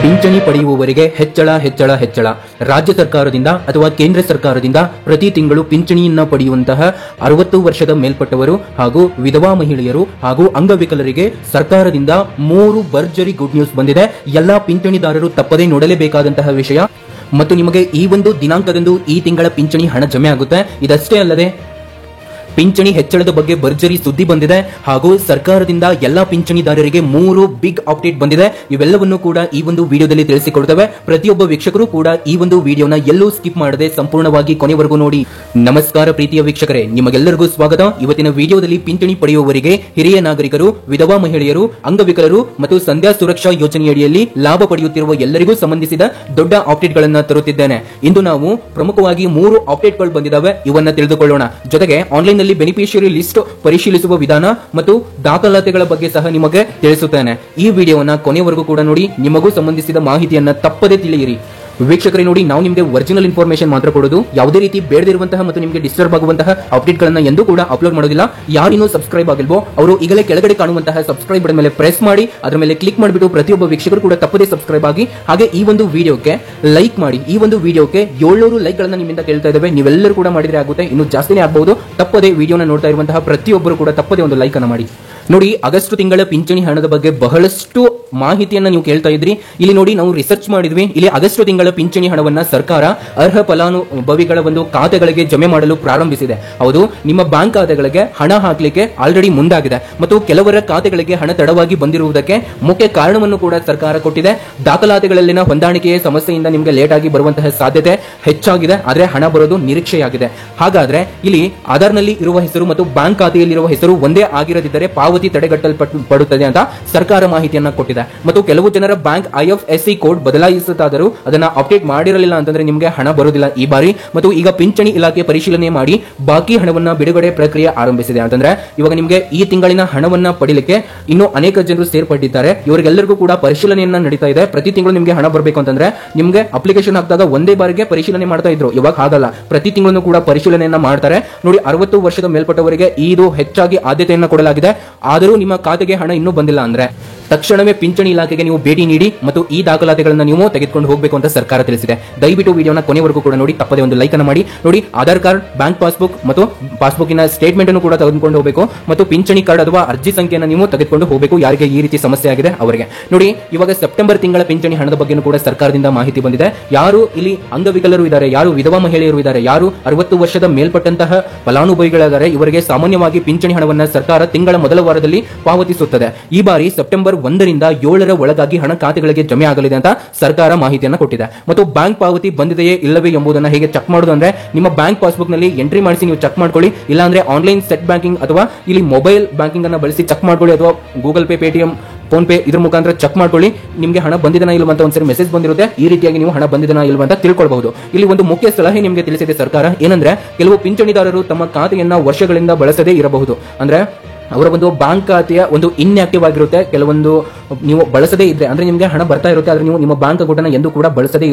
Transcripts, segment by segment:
ಪಿಂಚಣಿ ಪಡೆಯುವವರಿಗೆ ಹೆಚ್ಚಳ ಹೆಚ್ಚಳ ಹೆಚ್ಚಳ ರಾಜ್ಯ ಸರ್ಕಾರದಿಂದ ಅಥವಾ ಕೇಂದ್ರ ಸರ್ಕಾರದಿಂದ ಪ್ರತಿ ತಿಂಗಳು ಪಿಂಚಣಿಯನ್ನ ಪಡೆಯುವಂತಹ 60 ವರ್ಷದ ಮೇಲ್ಪಟ್ಟವರು ಹಾಗೂ ವಿಧವಾ ಮಹಿಳೆಯರು ಹಾಗೂ ಅಂಗವಿಕಲರಿಗೆ ಸರ್ಕಾರದಿಂದ 3 ಭರ್ಜರಿ ಗುಡ್ ನ್ಯೂಸ್ ಬಂದಿದೆ. ಎಲ್ಲಾ ಪಿಂಚಣಿದಾರರು ತಪ್ಪದೇ ನೋಡಲೇಬೇಕಾದಂತಹ ವಿಷಯ ಮತ್ತು ನಿಮಗೆ ಈ ಒಂದು ದಿನಾಂಕದಂದು ಈ ತಿಂಗಳ ಪಿಂಚಣಿ ಹಣ ಜಮೆ ಆಗುತ್ತೆ. ಇದಷ್ಟೇ ಅಲ್ಲದೆ ಪಿಂಚಣಿ ಹೆಚ್ಚಳದ ಬಗ್ಗೆ ಭರ್ಜರಿ ಸುದ್ದಿ ಬಂದಿದೆ ಹಾಗೂ ಸರ್ಕಾರದಿಂದ ಎಲ್ಲಾ ಪಿಂಚಣಿದಾರರಿಗೆ 3 ಬಿಗ್ ಅಪ್ಡೇಟ್ ಬಂದಿದೆ. ಇವೆಲ್ಲವನ್ನು ಕೂಡ ಈ ಒಂದು ವಿಡಿಯೋದಲ್ಲಿ ತಿಳಿಸಿಕೊಡ್ತೇವೆ. ಪ್ರತಿಯೊಬ್ಬ ವೀಕ್ಷಕರು ಕೂಡ ಈ ಒಂದು ವಿಡಿಯೋನ ಎಲ್ಲೂ ಸ್ಕಿಪ್ ಮಾಡದೆ ಸಂಪೂರ್ಣವಾಗಿ ಕೊನೆವರೆಗೂ ನೋಡಿ. ನಮಸ್ಕಾರ ಪ್ರೀತಿಯ ವೀಕ್ಷಕರೇ, ನಿಮಗೆಲ್ಲರಿಗೂ ಸ್ವಾಗತ. ಇವತ್ತಿನ ವಿಡಿಯೋದಲ್ಲಿ ಪಿಂಚಣಿ ಪಡೆಯುವವರಿಗೆ ಹಿರಿಯ ನಾಗರಿಕರು, ವಿಧವಾ ಮಹಿಳೆಯರು, ಅಂಗವಿಕಲರು ಮತ್ತು ಸಂಧ್ಯಾ ಸುರಕ್ಷಾ ಯೋಜನೆಯಡಿಯಲ್ಲಿ ಲಾಭ ಪಡೆಯುತ್ತಿರುವ ಎಲ್ಲರಿಗೂ ಸಂಬಂಧಿಸಿದ ದೊಡ್ಡ ಅಪ್ಡೇಟ್ ಗಳನ್ನ ತರುತ್ತಿದ್ದೇನೆ. ಇಂದು ನಾವು ಪ್ರಮುಖವಾಗಿ 3 ಅಪ್ಡೇಟ್ಗಳು ಬಂದಿದ್ದಾವೆ, ಇವನ್ನ ತಿಳಿದುಕೊಳ್ಳೋಣ. ಜೊತೆಗೆ ಆನ್ಲೈನ್ ಬೆನಿಫಿಷಿಯರಿ ಲಿಸ್ಟ್ ಪರಿಶೀಲಿಸುವ ವಿಧಾನ ಮತ್ತು ದಾಖಲಾತಿಗಳ ಬಗ್ಗೆ ಸಹ ನಿಮಗೆ ತಿಳಿಸುತ್ತೇನೆ. ಈ ವಿಡಿಯೋವನ್ನ ಕೊನೆವರೆಗೂ ಕೂಡ ನೋಡಿ, ನಿಮಗೂ ಸಂಬಂಧಿಸಿದ ಮಾಹಿತಿಯನ್ನ ತಪ್ಪದೇ ತಿಳಿಯಿರಿ. ವೀಕ್ಷಕರೇ ನೋಡಿ, ನಾವು ನಿಮಗೆ ಒರಿಜಿನಲ್ ಇನ್ಫಾರ್ಮೇಶನ್ ಮಾತ್ರ ಕೊಡೋದು, ಯಾವುದೇ ರೀತಿ ಬೇಡದಿರುವಂತಹ ಮತ್ತು ನಿಮಗೆ ಡಿಸ್ಟರ್ಬ್ ಆಗುವಂತಹ ಅಪ್ಡೇಟ್ ಗಳನ್ನ ಎಂದೂ ಕೂಡ ಅಪ್ಲೋಡ್ ಮಾಡೋದಿಲ್ಲ. ಯಾರಿನ್ನೂ ಸಬ್ಸ್ಕ್ರೈಬ್ ಆಗಿಲ್ವೋ ಅವರು ಈಗಲೇ ಕೆಳಗಡೆ ಕಾಣುವಂತಹ ಸಬ್ಸ್ಕ್ರೈಬ್ ಬಟನ್ ಮೇಲೆ ಪ್ರೆಸ್ ಮಾಡಿ, ಅದರ ಮೇಲೆ ಕ್ಲಿಕ್ ಮಾಡಿಬಿಟ್ಟು ಪ್ರತಿಯೊಬ್ಬ ವೀಕ್ಷಕರು ಕೂಡ ತಪ್ಪದೇ ಸಬ್ಸ್ಕ್ರೈಬ್ ಆಗಿ, ಹಾಗೆ ಈ ಒಂದು ವಿಡಿಯೋಕ್ಕೆ ಲೈಕ್ ಮಾಡಿ. ಈ ಒಂದು ವಿಡಿಯೋಕ್ಕೆ 700 ಲೈಕ್ ಗಳನ್ನ ನಿಮ್ಮಿಂದ ಕೇಳ್ತಾ ಇದ್ದೇವೆ. ನೀವೆಲ್ಲರೂ ಕೂಡ ಮಾಡಿದ್ರೆ ಆಗುತ್ತೆ, ಇನ್ನು ಜಾಸ್ತಿನೇ ಆಗಬಹುದು. ತಪ್ಪದೇ ವಿಡಿಯೋನ ನೋಡ್ತಾ ಇರುವಂತಹ ಪ್ರತಿಯೊಬ್ಬರು ಕೂಡ ತಪ್ಪದೇ ಒಂದು ಲೈಕ್ ಅನ್ನು ಮಾಡಿ. ನೋಡಿ, ಆಗಸ್ಟ್ ತಿಂಗಳ ಪಿಂಚಣಿ ಹಣದ ಬಗ್ಗೆ ಬಹಳಷ್ಟು ಮಾಹಿತಿಯನ್ನ ನೀವು ಕೇಳ್ತಾ ಇದ್ರಿ. ಇಲ್ಲಿ ನೋಡಿ, ನಾವು ರಿಸರ್ಚ್ ಮಾಡಿದ್ವಿ. ಇಲ್ಲಿ ಆಗಸ್ಟ್ ತಿಂಗಳ ಪಿಂಚಣಿ ಹಣವನ್ನ ಸರ್ಕಾರ ಅರ್ಹ ಫಲಾನುಭವಿಗಳ ಒಂದು ಖಾತೆಗಳಿಗೆ ಜಮೆ ಮಾಡಲು ಪ್ರಾರಂಭಿಸಿದೆ. ಹೌದು, ನಿಮ್ಮ ಬ್ಯಾಂಕ್ ಖಾತೆಗಳಿಗೆ ಹಣ ಹಾಕಲಿಕ್ಕೆ ಆಲ್ರೆಡಿ ಮುಂದಾಗಿದೆ ಮತ್ತು ಕೆಲವರ ಖಾತೆಗಳಿಗೆ ಹಣ ತಡವಾಗಿ ಬಂದಿರುವುದಕ್ಕೆ ಮುಖ್ಯ ಕಾರಣವನ್ನು ಕೂಡ ಸರ್ಕಾರ ಕೊಟ್ಟಿದೆ. ದಾಖಲಾತಿಗಳಲ್ಲಿನ ಹೊಂದಾಣಿಕೆಯ ಸಮಸ್ಯೆಯಿಂದ ನಿಮಗೆ ಲೇಟ್ ಆಗಿ ಬರುವಂತಹ ಸಾಧ್ಯತೆ ಹೆಚ್ಚಾಗಿದೆ, ಆದರೆ ಹಣ ಬರೋದು ನಿರೀಕ್ಷೆಯಾಗಿದೆ. ಹಾಗಾದ್ರೆ ಇಲ್ಲಿ ಆಧಾರ್ನಲ್ಲಿ ಇರುವ ಹೆಸರು ಮತ್ತು ಬ್ಯಾಂಕ್ ಖಾತೆಯಲ್ಲಿರುವ ಹೆಸರು ಒಂದೇ ಆಗಿರದಿದ್ದರೆ ಪಾವತಿ ತಡೆಗಟ್ಟಲ್ಪಡುತ್ತದೆ ಅಂತ ಸರ್ಕಾರ ಮಾಹಿತಿಯನ್ನ ಕೊಟ್ಟಿದೆ. ಮತ್ತು ಕೆಲವು ಜನರ ಬ್ಯಾಂಕ್ IFSC ಕೋಡ್ ಬದಲಾಯಿಸುತ್ತಾದರೂ ಅದನ್ನ ಅಪ್ಡೇಟ್ ಮಾಡಿರಲಿಲ್ಲ ಅಂತಂದ್ರೆ ನಿಮಗೆ ಹಣ ಬರುವುದಿಲ್ಲ ಈ ಬಾರಿ. ಮತ್ತು ಈಗ ಪಿಂಚಣಿ ಇಲಾಖೆ ಪರಿಶೀಲನೆ ಮಾಡಿ ಬಾಕಿ ಹಣವನ್ನ ಬಿಡುಗಡೆ ಪ್ರಕ್ರಿಯೆ ಆರಂಭಿಸಿದೆ. ಅಂತಂದ್ರೆ ಇವಾಗ ನಿಮಗೆ ಈ ತಿಂಗಳಿನ ಹಣವನ್ನ ಪಡಿಲಿಕ್ಕೆ ಇನ್ನೂ ಅನೇಕ ಜನರು ಸೇರ್ಪಟ್ಟಿದ್ದಾರೆ. ಇವರಿಗೆಲ್ಲರಿಗೂ ಕೂಡ ಪರಿಶೀಲನೆಯನ್ನ ನಡೀತಾ ಇದೆ. ಪ್ರತಿ ತಿಂಗಳು ನಿಮಗೆ ಹಣ ಬರಬೇಕು ಅಂತಂದ್ರೆ ನಿಮಗೆ ಅಪ್ಲಿಕೇಶನ್ ಹಾಕಿದಾಗ ಒಂದೇ ಬಾರಿಗೆ ಪರಿಶೀಲನೆ ಮಾಡ್ತಾ ಇದ್ರು, ಇವಾಗ ಹಾಗಲ್ಲ, ಪ್ರತಿ ತಿಂಗಳನ್ನು ಕೂಡ ಪರಿಶೀಲನೆಯನ್ನ ಮಾಡ್ತಾರೆ. ನೋಡಿ, 60 ವರ್ಷದ ಮೇಲ್ಪಟ್ಟವರಿಗೆ ಇದು ಹೆಚ್ಚಾಗಿ ಆದ್ಯತೆಯನ್ನ ಕೊಡಲಾಗಿದೆ. ಆದರೂ ನಿಮ್ಮ ಖಾತೆಗೆ ಹಣ ಇನ್ನೂ ಬಂದಿಲ್ಲ ಅಂದ್ರೆ ತಕ್ಷಣವೇ ಪಿಂಚಣಿ ಇಲಾಖೆಗೆ ನೀವು ಭೇಟಿ ನೀಡಿ ಮತ್ತು ಈ ದಾಖಲಾತಿಗಳನ್ನು ನೀವು ತೆಗೆದುಕೊಂಡು ಹೋಗಬೇಕು ಅಂತ ಸರ್ಕಾರ ತಿಳಿಸಿದೆ. ದಯವಿಟ್ಟು ವಿಡಿಯೋನ ಕೊನೆವರೆಗೂ ಕೂಡ ನೋಡಿ, ತಪ್ಪದೇ ಒಂದು ಲೈಕ್ ಅನ್ನು ಮಾಡಿ. ನೋಡಿ, ಆಧಾರ್ ಕಾರ್ಡ್, ಬ್ಯಾಂಕ್ ಪಾಸ್ಬುಕ್ ಮತ್ತು ಪಾಸ್ಬುಕ್ಕಿನ ಸ್ಟೇಟ್ಮೆಂಟ್ ಅನ್ನು ಕೂಡ ತೆಗೆದುಕೊಂಡು ಹೋಗಬೇಕು ಮತ್ತು ಪಿಂಚಣಿ ಕಾರ್ಡ್ ಅಥವಾ ಅರ್ಜಿ ಸಂಖ್ಯೆಯನ್ನು ನೀವು ತೆಗೆದುಕೊಂಡು ಹೋಗಬೇಕು, ಯಾರಿಗೆ ಈ ರೀತಿ ಸಮಸ್ಯೆ ಆಗಿದೆ ಅವರಿಗೆ. ನೋಡಿ, ಇವಾಗ ಸೆಪ್ಟೆಂಬರ್ ತಿಂಗಳ ಪಿಂಚಣಿ ಹಣದ ಬಗ್ಗೆ ಕೂಡ ಸರ್ಕಾರದಿಂದ ಮಾಹಿತಿ ಬಂದಿದೆ. ಯಾರು ಇಲ್ಲಿ ಅಂಗವಿಕಲರು ಇದ್ದಾರೆ, ಯಾರು ವಿಧವಾ ಮಹಿಳೆಯರು ಇದ್ದಾರೆ, ಯಾರು 60 ವರ್ಷದ ಮೇಲ್ಪಟ್ಟಂತಹ ಫಲಾನುಭವಿಗಳಿದ್ದಾರೆ, ಇವರಿಗೆ ಸಾಮಾನ್ಯವಾಗಿ ಪಿಂಚಣಿ ಹಣವನ್ನು ಸರ್ಕಾರ ತಿಂಗಳ ಮೊದಲ ವಾರದಲ್ಲಿ ಪಾವತಿಸುತ್ತದೆ. ಈ ಬಾರಿ ಸೆಪ್ಟೆಂಬರ್ 1ರಿಂದ 7ರ ಒಳಗಾಗಿ ಹಣ ಖಾತೆಗಳಿಗೆ ಜಮೆ ಆಗಲಿದೆ ಅಂತ ಸರ್ಕಾರ ಮಾಹಿತಿಯನ್ನು ಕೊಟ್ಟಿದೆ. ಮತ್ತು ಬ್ಯಾಂಕ್ ಪಾವತಿ ಬಂದಿದೆಯೇ ಇಲ್ಲವೇ ಎಂಬುದನ್ನು ಹೇಗೆ ಚೆಕ್ ಮಾಡೋದು ಅಂದ್ರೆ, ನಿಮ್ಮ ಬ್ಯಾಂಕ್ ಪಾಸ್ಬುಕ್ ನಲ್ಲಿ ಎಂಟ್ರಿ ಮಾಡಿಸಿ ನೀವು ಚೆಕ್ ಮಾಡ್ಕೊಳ್ಳಿ. ಇಲ್ಲಾಂದ್ರೆ ಆನ್ಲೈನ್ ಸೆಟ್ ಬ್ಯಾಂಕಿಂಗ್ ಅಥವಾ ಇಲ್ಲಿ ಮೊಬೈಲ್ ಬ್ಯಾಂಕಿಂಗ್ ಅನ್ನು ಬಳಸಿ ಚೆಕ್ ಮಾಡ್ಕೊಳ್ಳಿ, ಅಥವಾ Google pay, Paytm, phone pay ಇದ್ರ ಮುಖಾಂತರ ಚೆಕ್ ಮಾಡ್ಕೊಳ್ಳಿ. ನಿಮಗೆ ಹಣ ಬಂದಿದೆನಾ ಇಲ್ವಾ ಅಂತ ಒಂದ್ಸರಿ ಮೆಸೇಜ್ ಬಂದಿರುತ್ತೆ. ಈ ರೀತಿಯಾಗಿ ನೀವು ಹಣ ಬಂದಿದೆನಾ ಇಲ್ವಾ ಅಂತ ತಿಳ್ಕೊಳ್ಬಹುದು. ಇಲ್ಲಿ ಒಂದು ಮುಖ್ಯ ಸಲಹೆ ನಿಮಗೆ ತಿಳಿಸಿದೆ ಸರ್ಕಾರ, ಏನಂದ್ರೆ ಕೆಲವು ಪಿಂಚಣಿದಾರರು ತಮ್ಮ ಖಾತೆಯನ್ನ ವರ್ಷಗಳಿಂದ ಬಳಸದೇ ಇರಬಹುದು. ಅಂದ್ರೆ ಅವರ ಒಂದು ಬ್ಯಾಂಕ್ ಖಾತೆಯ ಒಂದು ಇನ್ಆಕ್ಟಿವ್ ಆಗಿರುತ್ತೆ. ಕೆಲವೊಂದು ನೀವು ಬಳಸದೇ ಇದ್ರೆ ಅಂದ್ರೆ ನಿಮಗೆ ಹಣ ಬರ್ತಾ ಇರುತ್ತೆ, ಆದ್ರೆ ನೀವು ನಿಮ್ಮ ಬ್ಯಾಂಕ್ ಅಕೌಂಟ್ ಎಂದು ಕೂಡ ಬಳಸದೇ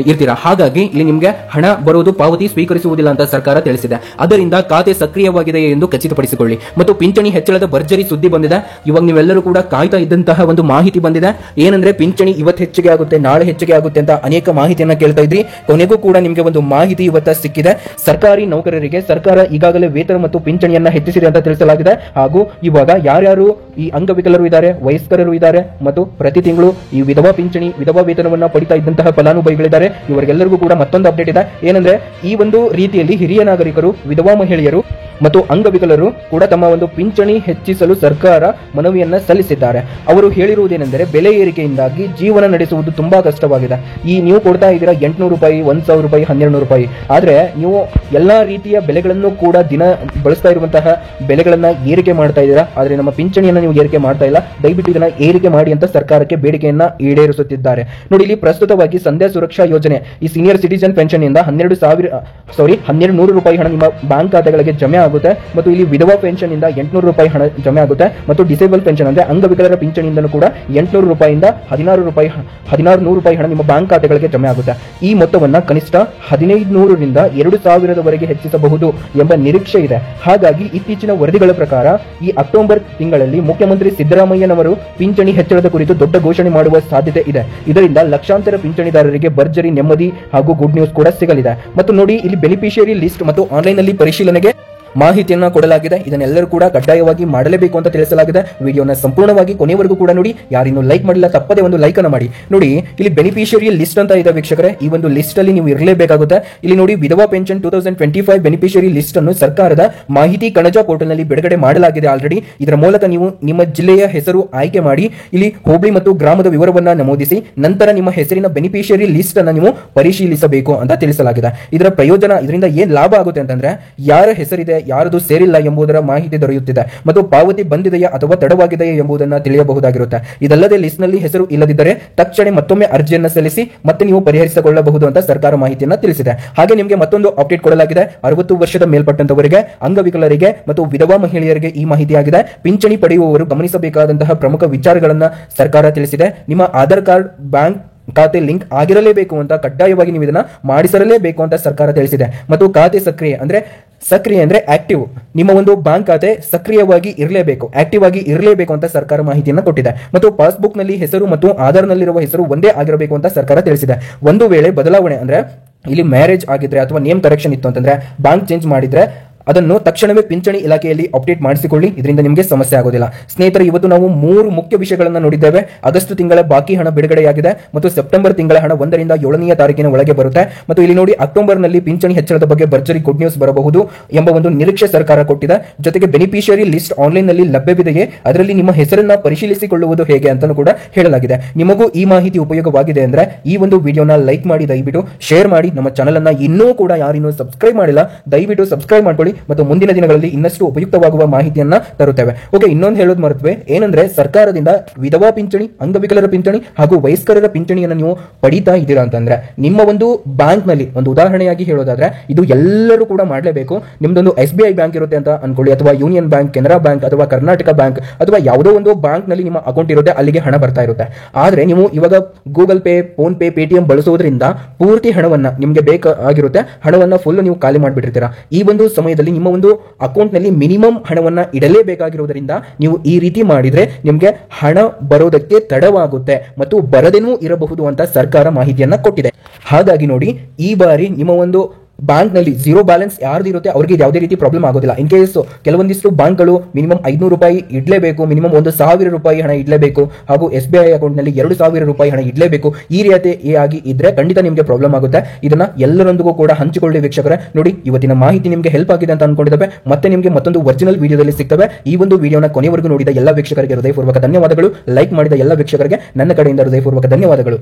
ಇರ್ತೀರಾ. ಹಾಗಾಗಿ ಇಲ್ಲಿ ನಿಮಗೆ ಹಣ ಬರುವುದು ಪಾವತಿ ಸ್ವೀಕರಿಸುವುದಿಲ್ಲ ಅಂತ ಸರ್ಕಾರ ತಿಳಿಸಿದೆ. ಅದರಿಂದ ಖಾತೆ ಸಕ್ರಿಯವಾಗಿದೆ ಎಂದು ಖಚಿತಪಡಿಸಿಕೊಳ್ಳಿ. ಮತ್ತು ಪಿಂಚಣಿ ಹೆಚ್ಚಳದ ಭರ್ಜರಿ ಸುದ್ದಿ ಬಂದಿದೆ. ಇವಾಗ ನೀವೆಲ್ಲರೂ ಕೂಡ ಕಾಯ್ತಾ ಇದ್ದಂತಹ ಒಂದು ಮಾಹಿತಿ ಬಂದಿದೆ. ಏನಂದ್ರೆ ಪಿಂಚಣಿ ಇವತ್ತು ಹೆಚ್ಚಿಗೆ ಆಗುತ್ತೆ, ನಾಳೆ ಹೆಚ್ಚಿಗೆ ಆಗುತ್ತೆ ಅಂತ ಅನೇಕ ಮಾಹಿತಿಯನ್ನ ಕೇಳ್ತಾ ಇದ್ರಿ. ಕೊನೆಗೂ ಕೂಡ ನಿಮಗೆ ಒಂದು ಮಾಹಿತಿ ಇವತ್ತ ಸಿಕ್ಕಿದೆ. ಸರ್ಕಾರಿ ನೌಕರರಿಗೆ ಸರ್ಕಾರ ಈಗಾಗಲೇ ವೇತನ ಮತ್ತು ಪಿಂಚಣಿಯನ್ನ ಹೆಚ್ಚಿಸಿದೆ ಅಂತ ತಿಳಿಸಲಾಗಿದೆ. ಹಾಗೂ ಇವಾಗ ಯಾರ್ಯಾರು ಈ ಅಂಗವಿಕಲರು ಇದ್ದಾರೆ, ವಯಸ್ಕರರು ಇದ್ದಾರೆ ಮತ್ತು ಪ್ರತಿ ತಿಂಗಳು ಈ ವಿಧವಾ ಪಿಂಚಣಿ, ವಿಧವಾ ವೇತನವನ್ನ ಪಡಿತಾ ಇದ್ದಂತಹ ಫಲಾನುಭವಿಗಳಿದ್ದಾರೆ, ಇವರಿಗೆಲ್ಲರಿಗೂ ಕೂಡ ಮತ್ತೊಂದು ಅಪ್ಡೇಟ್ ಇದೆ. ಏನಂದ್ರೆ ಈ ಒಂದು ರೀತಿಯಲ್ಲಿ ಹಿರಿಯ ನಾಗರಿಕರು, ವಿಧವಾ ಮಹಿಳೆಯರು ಮತ್ತು ಅಂಗವಿಕಲರು ಕೂಡ ತಮ್ಮ ಒಂದು ಪಿಂಚಣಿ ಹೆಚ್ಚಿಸಲು ಸರ್ಕಾರ ಮನವಿಯನ್ನ ಸಲ್ಲಿಸಿದ್ದಾರೆ. ಅವರು ಹೇಳಿರುವುದೇನೆಂದರೆ, ಬೆಲೆ ಏರಿಕೆಯಿಂದಾಗಿ ಜೀವನ ನಡೆಸುವುದು ತುಂಬಾ ಕಷ್ಟವಾಗಿದೆ. ಈ ನೀವು ಕೊಡ್ತಾ ಇದ್ದೀರಾ 800 ರೂಪಾಯಿ, 1000 ರೂಪಾಯಿ, 1200 ರೂಪಾಯಿ, ಆದ್ರೆ ನೀವು ಎಲ್ಲಾ ರೀತಿಯ ಬೆಲೆಗಳನ್ನು ಕೂಡ ದಿನ ಬಳಸ್ತಾ ಇರುವಂತಹ ಬೆಲೆಗಳನ್ನ ಏರಿಕೆ ಮಾಡ್ತಾ ಇದ್ದೀರಾ, ಆದ್ರೆ ನಮ್ಮ ಪಿಂಚಣಿಯನ್ನ ನೀವು ಏರಿಕೆ ಮಾಡ್ತಾ ಇಲ್ಲ. ದಯವಿಟ್ಟು ಇದನ್ನ ಏರಿಕೆ ಮಾಡಿ ಅಂತ ಸರ್ಕಾರಕ್ಕೆ ಬೇಡಿಕೆಯನ್ನ ಈಡೇರಿಸುತ್ತಿದ್ದಾರೆ. ನೋಡಿ, ಇಲ್ಲಿ ಪ್ರಸ್ತುತವಾಗಿ ಸಂಧ್ಯಾ ಸುರಕ್ಷಾ ಯೋಜನೆ, ಈ ಸೀನಿಯರ್ ಸಿಟಿಜನ್ ಪೆನ್ಷನ್ ಇಂದ 1200 ರೂಪಾಯಿ ಹಣ ನಿಮ್ಮ ಬ್ಯಾಂಕ್ ಖಾತೆಗಳಿಗೆ ಜಮೆ ಆಗುತ್ತೆ ಮತ್ತು ಇಲ್ಲಿ ವಿಧವಾ ಪೆನ್ಷನ್ ಇಂದ 800 ರೂಪಾಯಿ ಹಣ ಜಮೆ ಆಗುತ್ತೆ ಮತ್ತು ಡಿಸೇಬಲ್ ಪೆನ್ಷನ್ ಅಂದ್ರೆ ಅಂಗವಿಕಲರ ಪಿಂಚಣಿಯಿಂದಲೂ ಕೂಡ 800 ರೂಪಾಯಿಂದ 1600 ರೂಪಾಯಿ ಹಣ ನಿಮ್ಮ ಬ್ಯಾಂಕ್ ಖಾತೆಗಳಿಗೆ ಜಮೆ ಆಗುತ್ತೆ. ಈ ಮೊತ್ತವನ್ನ ಕನಿಷ್ಠ 1500 ರಿಂದ 2000 ಹೆಚ್ಚಿಸಬಹುದು ಎಂಬ ನಿರೀಕ್ಷೆ ಇದೆ. ಹಾಗಾಗಿ ಇತ್ತೀಚಿನ ವರದಿಗಳ ಪ್ರಕಾರ ಈ ಅಕ್ಟೋಬರ್ ತಿಂಗಳಲ್ಲಿ ಮುಖ್ಯಮಂತ್ರಿ ಸಿದ್ದರಾಮಯ್ಯನವರು ಪಿಂಚಣಿ ಹೆಚ್ಚಳದ ಕುರಿತು ದೊಡ್ಡ ಘೋಷಣೆ ಮಾಡುವ ಸಾಧ್ಯತೆ ಇದೆ. ಇದರಿಂದ ಲಕ್ಷಾಂತರ ಪಿಂಚಣಿದಾರರಿಗೆ ಭರ್ಜರಿ ನೆಮ್ಮದಿ ಹಾಗೂ ಗುಡ್ ನ್ಯೂಸ್ ಕೂಡ ಸಿಗಲಿದೆ. ಮತ್ತು ನೋಡಿ, ಇಲ್ಲಿ ಬೆನಿಫಿಷಿಯರಿ ಲಿಸ್ಟ್ ಮತ್ತು ಆನ್ಲೈನ್ ನಲ್ಲಿ ಪರಿಶೀಲನೆಗೆ ಮಾಹಿತಿಯನ್ನ ಕೊಡಲಾಗಿದೆ. ಇದನ್ನೆಲ್ಲರೂ ಕೂಡ ಕಡ್ಡಾಯವಾಗಿ ಮಾಡಲೇಬೇಕು ಅಂತ ತಿಳಿಸಲಾಗಿದೆ. ವಿಡಿಯೋನ ಸಂಪೂರ್ಣವಾಗಿ ಕೊನೆವರೆಗೂ ಕೂಡ ನೋಡಿ. ಯಾರಿನ್ನೂ ಲೈಕ್ ಮಾಡಿಲ್ಲ ತಪ್ಪದೆ ಒಂದು ಲೈಕ್ ಅನ್ನು ಮಾಡಿ. ನೋಡಿ, ಇಲ್ಲಿ ಬೆನಿಫಿಷಿಯರಿ ಲಿಸ್ಟ್ ಅಂತ ಇದೆ ವೀಕ್ಷಕರೇ. ಈ ಒಂದು ಲಿಸ್ಟ್ ಅಲ್ಲಿ ನೀವು ಇರಲೇಬೇಕಾಗುತ್ತೆ. ಇಲ್ಲಿ ನೋಡಿ, ವಿಧವಾ ಪೆನ್ಷನ್ 2025 ಬೆನಿಫಿಷಿಯರಿ ಲಿಸ್ಟ್ ಅನ್ನು ಸರ್ಕಾರದ ಮಾಹಿತಿ ಕಣಜ ಪೋರ್ಟಲ್ ನಲ್ಲಿ ಬಿಡುಗಡೆ ಮಾಡಲಾಗಿದೆ ಆಲ್ರೆಡಿ. ಇದರ ಮೂಲಕ ನೀವು ನಿಮ್ಮ ಜಿಲ್ಲೆಯ ಹೆಸರು ಆಯ್ಕೆ ಮಾಡಿ ಇಲ್ಲಿ ಹೋಬಳಿ ಮತ್ತು ಗ್ರಾಮದ ವಿವರವನ್ನ ನಮೂದಿಸಿ ನಂತರ ನಿಮ್ಮ ಹೆಸರಿನ ಬೆನಿಫಿಷಿಯರಿ ಲಿಸ್ಟ್ ಅನ್ನು ನೀವು ಪರಿಶೀಲಿಸಬೇಕು ಅಂತ ತಿಳಿಸಲಾಗಿದೆ. ಇದರ ಪ್ರಯೋಜನ, ಇದರಿಂದ ಏನ್ ಲಾಭ ಆಗುತ್ತೆ ಅಂತಂದ್ರೆ, ಯಾರ ಹೆಸರಿದೆ ಯಾರದು ಸೇರಿಲ್ಲ ಎಂಬುದರ ಮಾಹಿತಿ ದೊರೆಯುತ್ತಿದೆ ಮತ್ತು ಪಾವತಿ ಬಂದಿದೆಯಾ ಅಥವಾ ತಡವಾಗಿದೆಯಾ ಎಂಬುದನ್ನು ತಿಳಿಯಬಹುದಾಗಿರುತ್ತೆ. ಇದಲ್ಲದೆ ಲಿಸ್ಟ್ ನಲ್ಲಿ ಹೆಸರು ಇಲ್ಲದಿದ್ದರೆ ತಕ್ಷಣ ಮತ್ತೊಮ್ಮೆ ಅರ್ಜಿಯನ್ನು ಸಲ್ಲಿಸಿ ಮತ್ತೆ ನೀವು ಪರಿಹರಿಸಿಕೊಳ್ಳಬಹುದು ಅಂತ ಸರ್ಕಾರ ಮಾಹಿತಿಯನ್ನು ತಿಳಿಸಿದೆ. ಹಾಗೆ ನಿಮಗೆ ಮತ್ತೊಂದು ಅಪ್ಡೇಟ್ ಕೊಡಲಾಗಿದೆ. 60 ವರ್ಷದ ಮೇಲ್ಪಟ್ಟಂತವರಿಗೆ, ಅಂಗವಿಕಲರಿಗೆ ಮತ್ತು ವಿಧವಾ ಮಹಿಳೆಯರಿಗೆ ಈ ಮಾಹಿತಿಯಾಗಿದೆ. ಪಿಂಚಣಿ ಪಡೆಯುವವರು ಗಮನಿಸಬೇಕಾದಂತಹ ಪ್ರಮುಖ ವಿಚಾರಗಳನ್ನ ಸರ್ಕಾರ ತಿಳಿಸಿದೆ. ನಿಮ್ಮ ಆಧಾರ್ ಕಾರ್ಡ್ ಬ್ಯಾಂಕ್ ಖಾತೆ ಲಿಂಕ್ ಆಗಿರಲೇಬೇಕು ಅಂತ ಕಡ್ಡಾಯವಾಗಿ ನೀವು ಇದನ್ನ ಮಾಡಿಸಿರಲೇಬೇಕು ಅಂತ ಸರ್ಕಾರ ತಿಳಿಸಿದೆ. ಮತ್ತು ಖಾತೆ ಸಕ್ರಿಯ ಅಂದ್ರೆ ಆಕ್ಟಿವ್, ನಿಮ್ಮ ಒಂದು ಬ್ಯಾಂಕ್ ಖಾತೆ ಸಕ್ರಿಯವಾಗಿ ಇರಲೇಬೇಕು, ಆಕ್ಟಿವ್ ಆಗಿ ಇರಲೇಬೇಕು ಅಂತ ಸರ್ಕಾರ ಮಾಹಿತಿಯನ್ನು ಕೊಟ್ಟಿದೆ. ಮತ್ತು ಪಾಸ್ಬುಕ್ ನಲ್ಲಿ ಹೆಸರು ಮತ್ತು ಆಧಾರ್ ನಲ್ಲಿರುವ ಹೆಸರು ಒಂದೇ ಆಗಿರಬೇಕು ಅಂತ ಸರ್ಕಾರ ತಿಳಿಸಿದೆ. ಒಂದು ವೇಳೆ ಬದಲಾವಣೆ ಅಂದ್ರೆ ಇಲ್ಲಿ ಮ್ಯಾರೇಜ್ ಆಗಿದ್ರೆ ಅಥವಾ ನೇಮ್ ಕರೆಕ್ಷನ್ ಇತ್ತು ಅಂತಂದ್ರೆ, ಬ್ಯಾಂಕ್ ಚೇಂಜ್ ಮಾಡಿದ್ರೆ ಅದನ್ನು ತಕ್ಷಣವೇ ಪಿಂಚಣಿ ಇಲಾಖೆಯಲ್ಲಿ ಅಪ್ಡೇಟ್ ಮಾಡಿಸಿಕೊಳ್ಳಿ. ಇದರಿಂದ ನಿಮಗೆ ಸಮಸ್ಯೆ ಆಗೋದಿಲ್ಲ. ಸ್ನೇಹಿತರೆ, ಇವತ್ತು ನಾವು 3 ಮುಖ್ಯ ವಿಷಯಗಳನ್ನು ನೋಡಿದ್ದೇವೆ. ಆಗಸ್ಟ್ ತಿಂಗಳ ಬಾಕಿ ಹಣ ಬಿಡುಗಡೆಯಾಗಿದೆ ಮತ್ತು ಸೆಪ್ಟೆಂಬರ್ ತಿಂಗಳ ಹಣ 1 ರಿಂದ 7ನೇ ತಾರೀಕಿನ ಒಳಗೆ ಬರುತ್ತೆ. ಮತ್ತು ಇಲ್ಲಿ ನೋಡಿ, ಅಕ್ಟೋಬರ್ ನಲ್ಲಿ ಪಿಂಚಣಿ ಹೆಚ್ಚಳದ ಬಗ್ಗೆ ಭರ್ಜರಿ ಗುಡ್ ನ್ಯೂಸ್ ಬರಬಹುದು ಎಂಬ ಒಂದು ನಿರೀಕ್ಷೆ ಸರ್ಕಾರ ಕೊಟ್ಟಿದೆ. ಜೊತೆಗೆ ಬೆನಿಫಿಷಿಯರಿ ಲಿಸ್ಟ್ ಆನ್ಲೈನ್ ನಲ್ಲಿ ಲಭ್ಯವಿದೆಯೇ, ಅದರಲ್ಲಿ ನಿಮ್ಮ ಹೆಸರನ್ನ ಪರಿಶೀಲಿಸಿಕೊಳ್ಳುವುದು ಹೇಗೆ ಅಂತ ಕೂಡ ಹೇಳಲಾಗಿದೆ. ನಿಮಗೂ ಈ ಮಾಹಿತಿ ಉಪಯೋಗವಾಗಿದೆ ಅಂದ್ರೆ ಈ ಒಂದು ವಿಡಿಯೋನ ಲೈಕ್ ಮಾಡಿ, ದಯವಿಟ್ಟು ಶೇರ್ ಮಾಡಿ. ನಮ್ಮ ಚಾನೆಲ್ ಅನ್ನ ಇನ್ನೂ ಕೂಡ ಯಾರಿನ್ನೂ ಸಬ್ಸ್ಕ್ರೈಬ್ ಮಾಡಿಲ್ಲ, ದಯವಿಟ್ಟು ಸಬ್ಸ್ಕ್ರೈಬ್ ಮಾಡ್ಕೊಳ್ಳಿ ಮತ್ತು ಮುಂದಿನ ದಿನಗಳಲ್ಲಿ ಇನ್ನಷ್ಟು ಉಪಯುಕ್ತವಾಗುವ ಮಾಹಿತಿಯನ್ನ ತರುತ್ತೇವೆ. ಓಕೆ, ಇನ್ನೊಂದು ಹೇಳೋದು ಮರೆತ್ವೆ, ಏನಂದ್ರೆ ಸರ್ಕಾರದಿಂದ ವಿಧವಾ ಪಿಂಚಣಿ, ಅಂಗವಿಕಲರ ಪಿಂಚಣಿ ಹಾಗೂ ವಯಸ್ಕರರ ಪಿಂಚಣಿಯನ್ನು ನೀವು ಪಡಿತಾ ಇದ್ದೀರಾ ಅಂತಂದ್ರೆ ನಿಮ್ಮ ಒಂದು ಬ್ಯಾಂಕ್ ನಲ್ಲಿ, ಒಂದು ಉದಾಹರಣೆಯಾಗಿ ಹೇಳೋದಾದ್ರೆ, ಇದು ಎಲ್ಲರೂ ಕೂಡ ಮಾಡಲೇಬೇಕು. ನಿಮ್ದೊಂದು SBI ಬ್ಯಾಂಕ್ ಇರುತ್ತೆ ಅಂತ ಅನ್ಕೊಳ್ಳಿ, ಅಥವಾ ಯೂನಿಯನ್ ಬ್ಯಾಂಕ್, ಕೆನರಾ ಬ್ಯಾಂಕ್ ಅಥವಾ ಕರ್ನಾಟಕ ಬ್ಯಾಂಕ್ ಅಥವಾ ಯಾವುದೋ ಒಂದು ಬ್ಯಾಂಕ್ ನಲ್ಲಿ ನಿಮ್ಮ ಅಕೌಂಟ್ ಇರುತ್ತೆ, ಅಲ್ಲಿಗೆ ಹಣ ಬರ್ತಾ ಇರುತ್ತೆ. ಆದ್ರೆ ನೀವು ಇವಾಗ Google pay, phone pay, Paytm ಬಳಸೋದ್ರಿಂದ ಪೂರ್ತಿ ಹಣವನ್ನ, ನಿಮ್ಗೆ ಬೇಕಾಗಿರುತ್ತೆ ಹಣವನ್ನ ಫುಲ್ ನೀವು ಖಾಲಿ ಮಾಡಿಬಿಟ್ಟಿರ್ತೀರಾ. ಈ ಒಂದು ಸಮಯದಲ್ಲಿ ನಿಮ್ಮ ಒಂದು ಅಕೌಂಟ್ ನಲ್ಲಿ ಮಿನಿಮಮ್ ಹಣವನ್ನ ಇಡಲೇಬೇಕಾಗಿರುವುದರಿಂದ ನೀವು ಈ ರೀತಿ ಮಾಡಿದ್ರೆ ನಿಮಗೆ ಹಣ ಬರೋದಕ್ಕೆ ತಡವಾಗುತ್ತೆ ಮತ್ತು ಬರದೇನೂ ಇರಬಹುದು ಅಂತ ಸರ್ಕಾರ ಮಾಹಿತಿಯನ್ನ ಕೊಟ್ಟಿದೆ. ಹಾಗಾಗಿ ನೋಡಿ, ಈ ಬಾರಿ ನಿಮ್ಮ ಒಂದು ಬ್ಯಾಂಕ್ ನಲ್ಲಿ ಝೀರೋ ಬ್ಯಾಲೆನ್ಸ್ ಯಾರ್ದು ಇರುತ್ತೆ ಅವರಿಗೆ ಯಾವುದೇ ರೀತಿ ಪ್ರಾಬ್ಲಮ್ ಆಗೋದಿಲ್ಲ. ಇನ್ ಕೇಸ್ ಕೆಲವೊಂದಿಷ್ಟು ಬ್ಯಾಂಕ್ಗಳು ಮಿನಿಮಮ್ 500 ರೂಪಾಯಿ ಇಡಲೇಬೇಕು, ಮಿನಿಮಮ್ 1000 ರೂಪಾಯಿ ಹಣ ಇಡಲೇಬೇಕು, ಹಾಗೂ SBI ಅಕೌಂಟ್ ನಲ್ಲಿ 2000 ರೂಪಾಯಿ ಹಣ ಇಡಲೇಬೇಕು. ಈ ರೀತಿ ಆಗಿ ಇದ್ರೆ ಖಂಡಿತ ನಿಮಗೆ ಪ್ರಾಬ್ಲಮ್ ಆಗುತ್ತೆ. ಇದನ್ನ ಎಲ್ಲರೊಂದಿಗೂ ಕೂಡ ಹಂಚಿಕೊಳ್ಳಿ ವೀಕ್ಷಕರೇ. ನೋಡಿ, ಇವತ್ತಿನ ಮಾಹಿತಿ ನಿಮಗೆ ಹೆಲ್ಪ್ ಆಗಿದೆ ಅಂತ ಅನ್ಕೊಂಡಿದ್ದೇವೆ. ಮತ್ತೆ ನಿಮಗೆ ಮತ್ತೊಂದು ಒರಿಜಿನಲ್ ವಿಡಿಯೋದಲ್ಲಿ ಸಿಗ್ತವೆ. ಈ ಒಂದು ವಿಡಿಯೋನ ಕೊನೆವರೆಗೂ ನೋಡಿದ ಎಲ್ಲ ವೀಕ್ಷಕರಿಗೆ ಹೃದಯಪೂರ್ವಕ ಧನ್ಯವಾದಗಳು. ಲೈಕ್ ಮಾಡಿದ ಎಲ್ಲ ವೀಕ್ಷಕರಿಗೆ ನನ್ನ ಕಡೆಯಿಂದ ಹೃದಯಪೂರ್ವಕ ಧನ್ಯವಾದಗಳು.